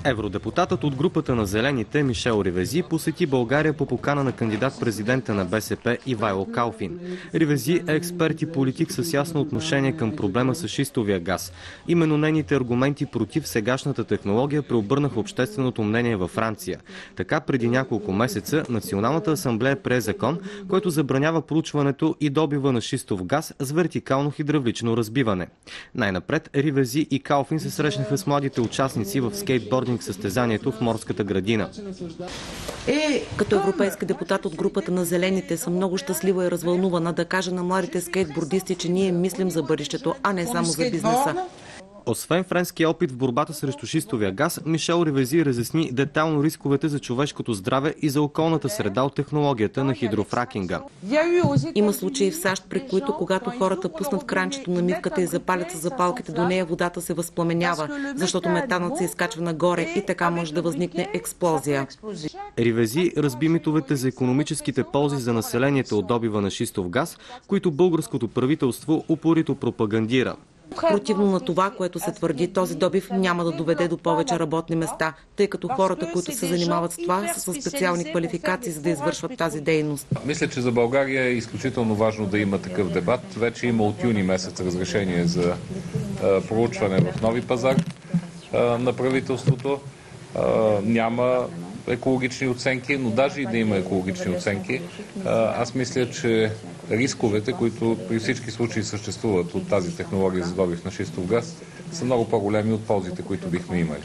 Евродепутатът от групата на Зелените Мишел Ривези посети България по покана на кандидат-президента на БСП Ивайло Калфин. Ривези е експерт и политик с ясно отношение към проблема с шистовия газ. Именно нейните аргументи против сегашната технология преобърнаха общественото мнение във Франция. Така преди няколко месеца Националната асамблея прие закон, който забранява проучването и добива на шистов газ с вертикално хидравлично разбиване. Най-напред Ривези и Калфин се срещнаха с младите участници в скейтбординг състезанието в Морската градина. Като европейски депутат от групата на Зелените съм много щастлива и развълнувана да кажа на младите скейтбордисти, че ние мислим за бъдещето, а не само за бизнеса. Освен френския опит в борбата срещу шистовия газ, Мишел Ривези разясни детайлно рисковете за човешкото здраве и за околната среда от технологията на хидрофракинга. Има случаи в САЩ, при които когато хората пуснат кранчето на мивката и запалят с запалките до нея, водата се възпламенява, защото метанът се изкачва нагоре и така може да възникне експлозия. Ривези разби митовете за икономическите ползи за населението от добива на шистов газ, които българското правителство упорито пропагандира. Противно на това, което се твърди, този добив няма да доведе до повече работни места, тъй като хората, които се занимават с това, са със специални квалификации, за да извършват тази дейност. Мисля, че за България е изключително важно да има такъв дебат. Вече има от юни месец разрешение за проучване в Нови пазар на правителството. Няма екологични оценки, но даже и да има екологични оценки, аз мисля, че рисковете, които при всички случаи съществуват от тази технология за добив на шистов газ, са много по-големи от ползите, които бихме имали.